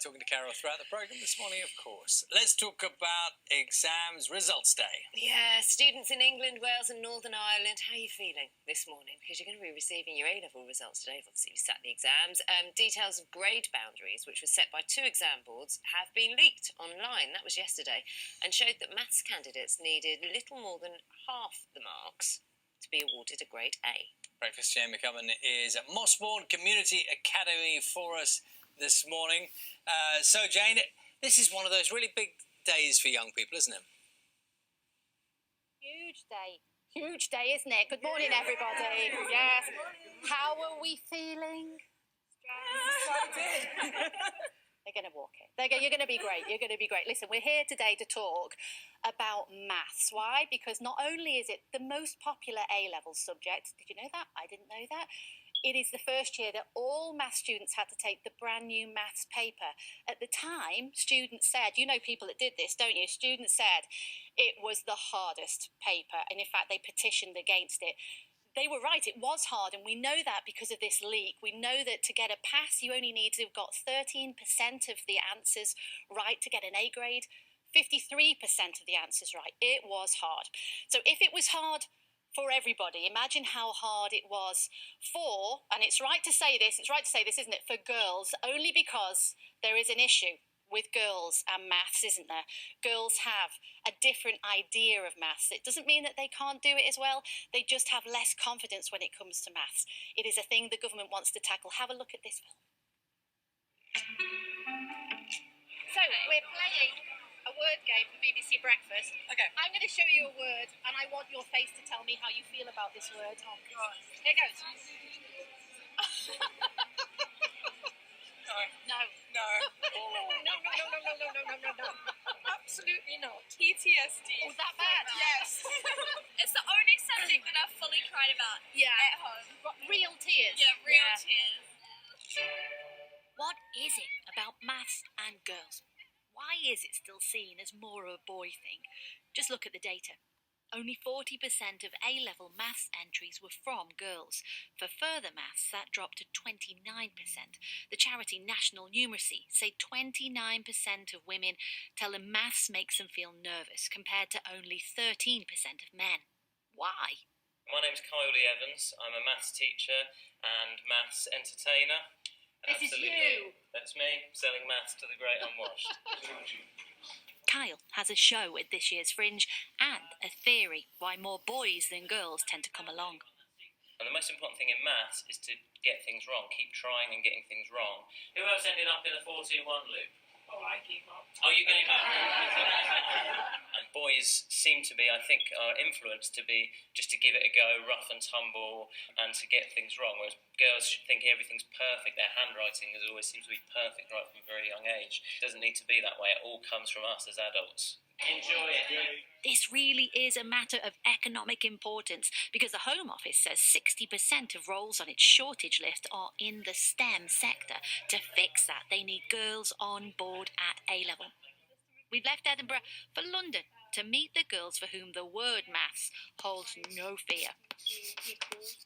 talking to Carol throughout the programme this morning, of course. Let's talk about exams results day. Yeah, students in England, Wales and Northern Ireland, how are you feeling this morning? Because you're going to be receiving your A-level results today. Obviously, you sat the exams. Details of grade boundaries, which were set by 2 exam boards, have been leaked online. That was yesterday, and showed that maths candidates needed little more than half the marks to be awarded a grade A. Breakfast Jane McCubbin is at Mossbourne Community Academy for us this morning. So, Jane, this is one of those really big days for young people, isn't it? Huge day, isn't it? Good morning, everybody. Yes. How are we feeling? They're going to walk it. You're going to be great. You're going to be great. Listen, we're here today to talk about maths. Why? Because not only is it the most popular A-level subject, did you know that? I didn't know that. It is the first year that all maths students had to take the brand new maths paper. At the time, students said, you know people that did this, don't you? Students said it was the hardest paper. And in fact, they petitioned against it. They were right, it was hard, and we know that because of this leak. We know that to get a pass, you only need to have got 13% of the answers right to get an A grade, 53% of the answers right. It was hard. So if it was hard for everybody, imagine how hard it was for, and it's right to say this, isn't it, for girls, only because there is an issue with girls and maths, isn't there? Girls have a different idea of maths. It doesn't mean that they can't do it as well. They just have less confidence when it comes to maths. It is a thing the government wants to tackle. Have a look at this film. So, we're playing a word game for BBC Breakfast. Okay. I'm going to show you a word, and I want your face to tell me how you feel about this word. Oh, God. Here goes. No. No. No. No. Absolutely not. PTSD. Was that bad? Yes. It's the only subject that I've fully cried about at home. Real tears. Yeah, real tears. What is it about maths and girls? Why is it still seen as more of a boy thing? Just look at the data. Only 40% of A-level maths entries were from girls. For further maths, that dropped to 29%. The charity National Numeracy say 29% of women tell them maths makes them feel nervous, compared to only 13% of men. Why? My name's Kylie Evans. I'm a maths teacher and maths entertainer. This is you. That's me, selling maths to the great unwashed. Kyle has a show at this year's Fringe and a theory why more boys than girls tend to come along. And the most important thing in maths is to get things wrong, keep trying and getting things wrong. Who else ended up in a 4-2-1 loop? Oh, I keep up. Oh, you gave up. And boys seem to be, I think, are influenced to be just to give it a go, rough and tumble, and to get things wrong. Whereas girls think everything's perfect. Their handwriting always seems to be perfect right from a very young age. It doesn't need to be that way. It all comes from us as adults. Enjoy it. This really is a matter of economic importance because the Home Office says 60% of roles on its shortage list are in the STEM sector. To fix that, they need girls on board at A-level. We've left Edinburgh for London to meet the girls for whom the word maths holds no fear.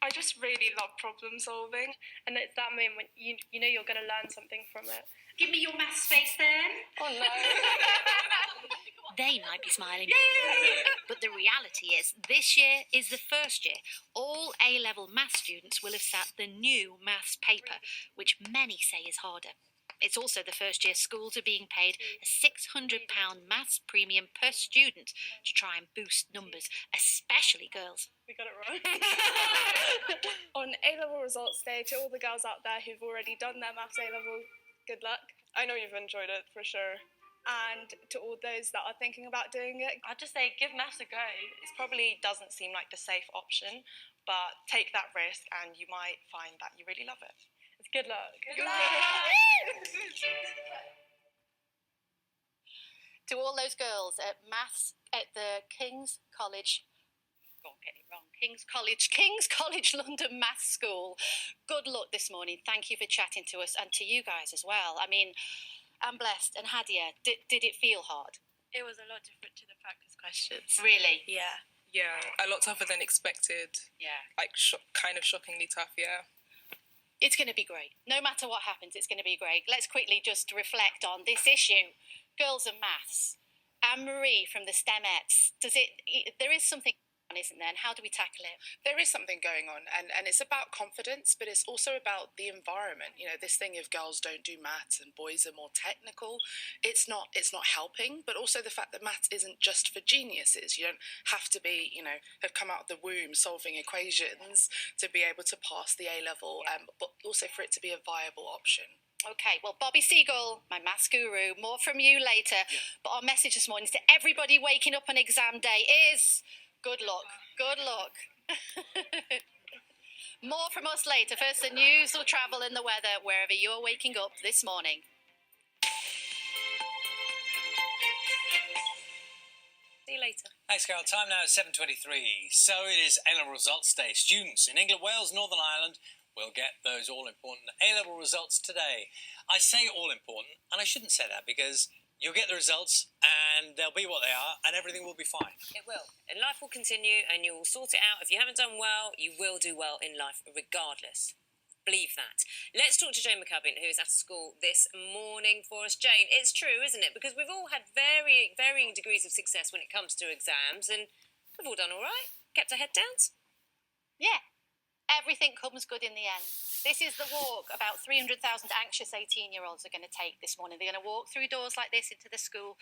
I just really love problem solving, and it's that moment you know you're going to learn something from it. Give me your maths face then. Oh no. They might be smiling, but the reality is this year is the first year all A-level maths students will have sat the new maths paper, which many say is harder. It's also the first year schools are being paid a £600 maths premium per student to try and boost numbers, especially girls. We got it wrong. On A-level results day, to all the girls out there who've already done their maths A-level, good luck. I know you've enjoyed it, for sure. And to all those that are thinking about doing it, I'd just say give maths a go. It probably doesn't seem like the safe option, but take that risk and you might find that you really love it. It's good luck. Good luck. To all those girls at maths at the King's College, King's College London Maths School, good luck this morning. Thank you for chatting to us, and to you guys as well. I mean, I'm blessed. And Hadia, did it feel hard? It was a lot different to the practice questions. Really? Yeah. Yeah, a lot tougher than expected. Yeah. Like, kind of shockingly tough, yeah. It's going to be great. No matter what happens, it's going to be great. Let's quickly just reflect on this issue. Girls and maths. Anne-Marie from the STEMettes. There is something on, isn't there? And how do we tackle it? There is something going on, and it's about confidence, but it's also about the environment. You know, this thing of girls don't do maths and boys are more technical, it's not helping. But also the fact that maths isn't just for geniuses. You don't have to be, have come out of the womb solving equations to be able to pass the A level, but also for it to be a viable option. Okay, well, Bobby Seagull, my maths guru, more from you later. Yeah. But our message this morning to everybody waking up on exam day is good luck. Good luck. More from us later. First, the news, the travel and the weather, wherever you're waking up this morning. See you later. Thanks, Carol. Time now is 7:23. So it is A-level results day. Students in England, Wales, Northern Ireland will get those all-important A-level results today. I say all-important, and I shouldn't say that because you'll get the results and they'll be what they are and everything will be fine. It will. And life will continue and you will sort it out. If you haven't done well, you will do well in life regardless. Believe that. Let's talk to Jane McCubbin, who is at school this morning for us. Jane, it's true, isn't it? Because we've all had varying degrees of success when it comes to exams and we've all done all right. Kept our head down. Yeah. Everything comes good in the end. This is the walk about 300,000 anxious 18-year-olds are going to take this morning. They're going to walk through doors like this into the school,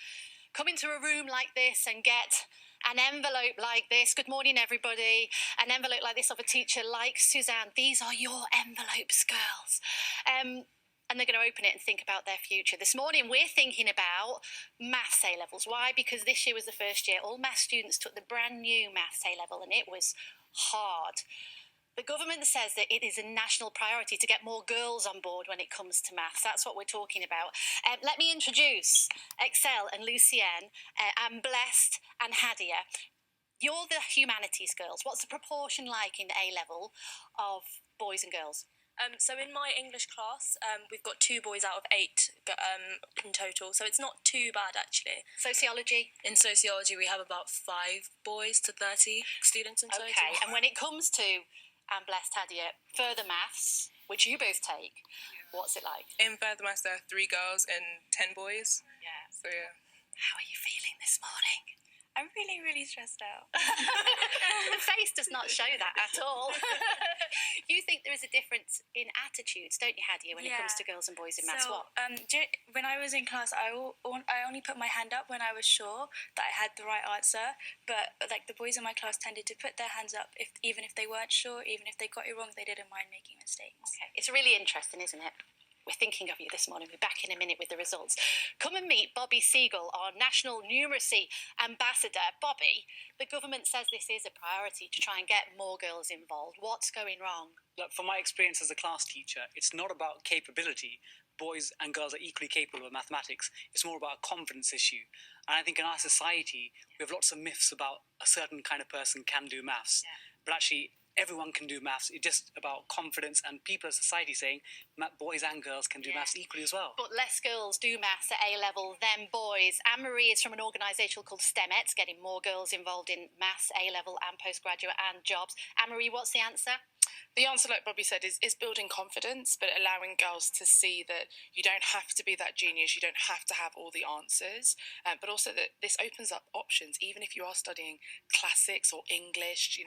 come into a room like this and get an envelope like this. Good morning, everybody. An envelope like this of a teacher like Suzanne. These are your envelopes, girls. And they're going to open it and think about their future. This morning, we're thinking about maths A-levels. Why? Because this year was the first year all maths students took the brand new maths A-level, and it was hard. The government says that it is a national priority to get more girls on board when it comes to maths. That's what we're talking about. Let me introduce Excel and Lucienne, and Blessed and Hadia. You're the humanities girls. What's the proportion like in A-level of boys and girls? So in my English class, we've got 2 boys out of 8 in total, so it's not too bad actually. Sociology? In sociology, we have about 5 boys to 30 students in total. Okay, and when it comes to Blessed, Hadia, further maths, which you both take, what's it like? In further maths, there are 3 girls and 10 boys. Yeah. So yeah. How are you feeling this morning? I'm really, really stressed out. The face does not show that at all. You think there is a difference in attitudes, don't you, Hadia, when it comes to girls and boys in maths? So, what? when I was in class, I only put my hand up when I was sure that I had the right answer. But like the boys in my class tended to put their hands up even if they weren't sure, even if they got it wrong, they didn't mind making mistakes. Okay, it's really interesting, isn't it? We're thinking of you this morning. We're back in a minute with the results. Come and meet Bobby Seagull, our National Numeracy Ambassador. Bobby, the government says this is a priority to try and get more girls involved. What's going wrong? Look, from my experience as a class teacher, it's not about capability. Boys and girls are equally capable of mathematics. It's more about a confidence issue. And I think in our society, we have lots of myths about a certain kind of person can do maths. Yeah. But actually, everyone can do maths. It's just about confidence and people as society saying boys and girls can do maths equally as well. But less girls do maths at A-level than boys. Anne-Marie is from an organisation called STEMettes, getting more girls involved in maths, A-level and postgraduate and jobs. Anne-Marie, what's the answer? The answer, like Bobby said, is building confidence, but allowing girls to see that you don't have to be that genius, you don't have to have all the answers, but also that this opens up options. Even if you are studying classics or English,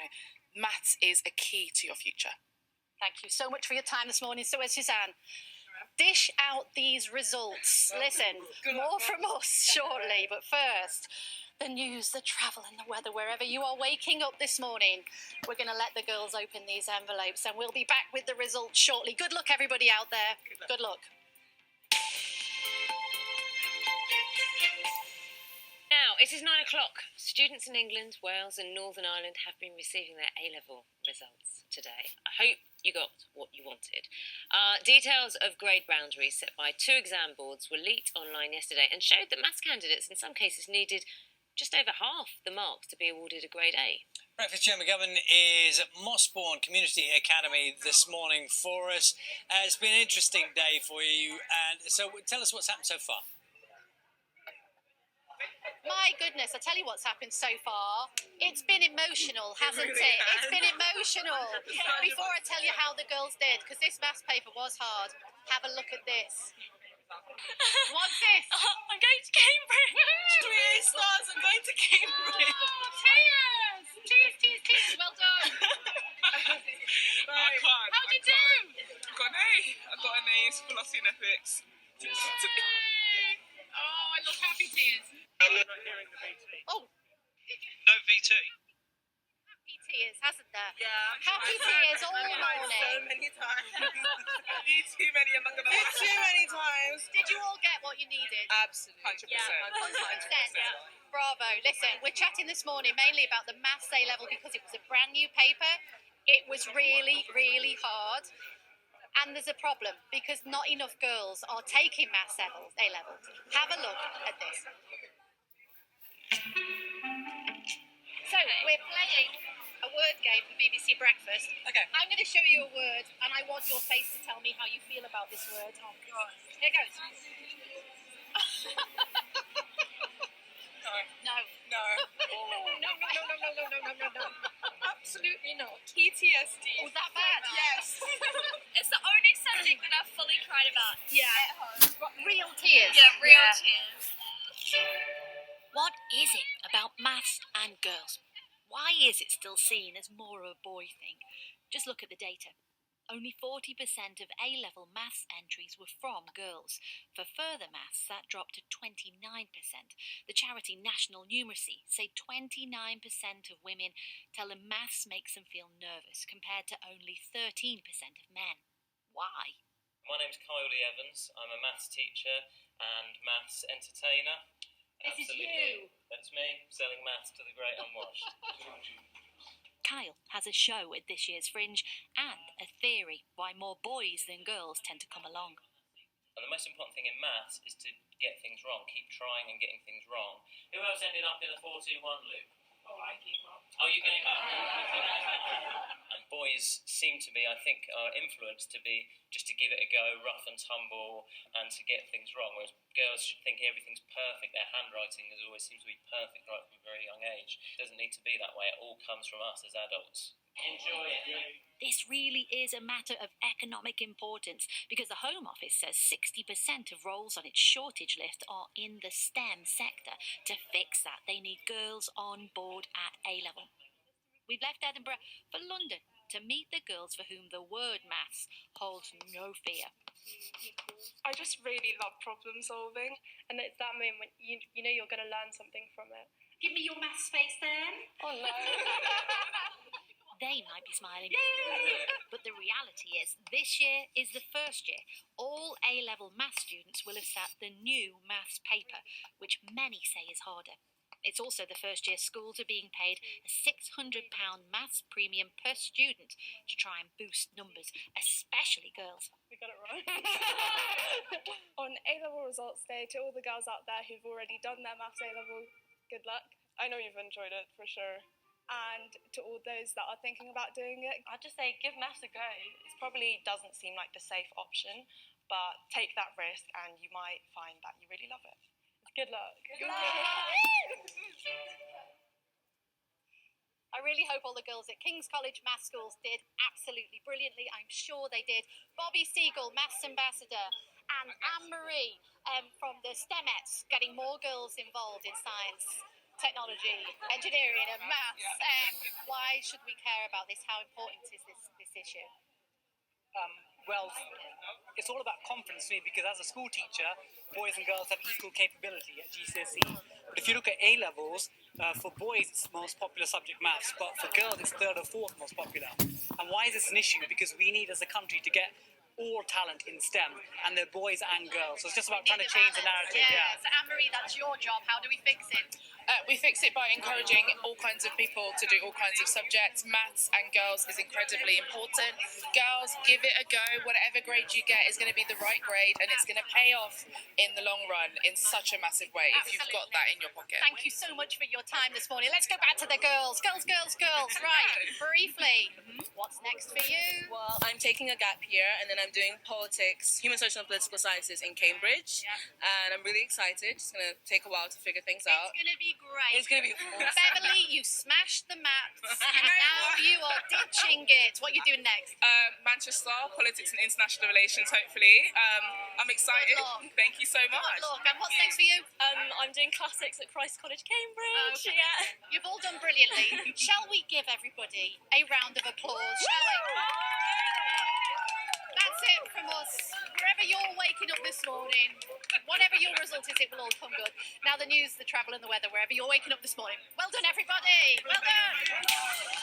maths is a key to your future. Thank you so much for your time this morning. So, Suzanne, dish out these results. Listen, more from us shortly, but first, the news, the travel and the weather, wherever you are waking up this morning. We're going to let the girls open these envelopes and we'll be back with the results shortly. Good luck, everybody out there. Good luck. Now, it is 9 o'clock. Students in England, Wales and Northern Ireland have been receiving their A-level results today. I hope you got what you wanted. Details of grade boundaries set by 2 exam boards were leaked online yesterday and showed that maths candidates in some cases needed just over half the marks to be awarded a grade A. Breakfast Jane McGovern is at Mossbourne Community Academy this morning for us. It's been an interesting day for you, and so tell us what's happened so far. My goodness, I tell you what's happened so far. It's been emotional, hasn't it? It's been emotional. Before I tell you how the girls did, because this maths paper was hard, have a look at this. What's this? I'm going to Cambridge. 3 stars, I'm going to Cambridge. Cheers! Cheers, cheers, cheers. Well done. I can't. How'd you do? Got an A. I got an A. It's philosophy and ethics. Yay! Oh, I love happy tears. Oh, No VT. happy tears, hasn't there? Yeah. Happy tears all morning. So many times. Too many, I'm not going to lie. Too many times. Did you all get what you needed? Absolutely. 100%. Yeah. Bravo. Listen, we're chatting this morning mainly about the maths A level because it was a brand new paper. It was really, really hard. And there's a problem because not enough girls are taking maths A levels. Have a look at this. So we're playing a word game for BBC Breakfast. Okay. I'm going to show you a word and I want your face to tell me how you feel about this word. Oh, God. Here goes. No. No. No. Absolutely not. PTSD. Was that bad? Yes. It's the only subject that I've fully cried about. Yeah. Real tears. Yeah, real tears. What is it about maths and girls? Why is it still seen as more of a boy thing? Just look at the data. Only 40% of A-level maths entries were from girls. For further maths, that dropped to 29%. The charity National Numeracy say 29% of women tell them maths makes them feel nervous, compared to only 13% of men. Why? My name's Kylie Evans. I'm a maths teacher and maths entertainer. This is you. That's me, selling maths to the great unwashed. Kyle has a show at this year's Fringe and a theory why more boys than girls tend to come along. And the most important thing in maths is to get things wrong, keep trying and getting things wrong. Who else ended up in a 4-2-1 loop? Oh, I keep up. Oh, you gave up. And boys seem to be, I think, are influenced to be just to give it a go, rough and tumble, and to get things wrong. Whereas girls should think everything's perfect. Their handwriting always seems to be perfect right from a very young age. It doesn't need to be that way. It all comes from us as adults. Enjoy it. This really is a matter of economic importance because the Home Office says 60% of roles on its shortage list are in the STEM sector. To fix that, they need girls on board at A-level. We've left Edinburgh for London to meet the girls for whom the word maths holds no fear. I just really love problem solving, and it's that moment you know you're going to learn something from it. Give me your maths face then. Oh no. They might be smiling, but the reality is this year is the first year all A-level maths students will have sat the new maths paper, which many say is harder. It's also the first year schools are being paid a £600 maths premium per student to try and boost numbers, especially girls. We got it right. On A-level results day, to all the girls out there who've already done their maths A-level, good luck. I know you've enjoyed it for sure. And to all those that are thinking about doing it, I'd just say give maths a go. It probably doesn't seem like the safe option, but take that risk and you might find that you really love it. good luck. I really hope all the girls at King's College Maths Schools did absolutely brilliantly. I'm sure they did. Bobby Siegel, Maths Ambassador, and Anne-Marie from the STEMettes, getting more girls involved in science, technology, engineering and maths. Why should we care about this? How important is this issue? Well, it's all about confidence to me because as a school teacher, boys and girls have equal capability at GCSE. But if you look at A-levels, for boys it's the most popular subject maths, but for girls it's third or fourth most popular. And why is this an issue? Because we need as a country to get all talent in STEM, and they're boys and girls. So it's just about trying to change the narrative. Yeah. So Anne-Marie, that's your job. How do we fix it? We fix it by encouraging all kinds of people to do all kinds of subjects. Maths and girls is incredibly important. Girls, give it a go. Whatever grade you get is going to be the right grade, and it's going to pay off in the long run in such a massive way if you've got that in your pocket. Thank you so much for your time this morning. Let's go back to the girls. Girls. Right, briefly, what's next for you? Well, I'm taking a gap year and then I'm doing politics, human social and political sciences in Cambridge. And I'm really excited. It's going to take a while to figure things out. It's going to be great. It's going to be awesome. Beverly, you smashed the maths, and now you are ditching it. What are you doing next? Manchester, politics and international relations, hopefully. I'm excited. Good luck. Thank you so much. Look, and what's next for you? I'm doing classics at Christ College, Cambridge. Okay. Yeah. You've all done brilliantly. Shall we give everybody a round of applause, shall we? That's it from us. Wherever you're waking up this morning, whatever your result is, it will all come good. Now the news, the travel and the weather, wherever you're waking up this morning. Well done, everybody. Well done.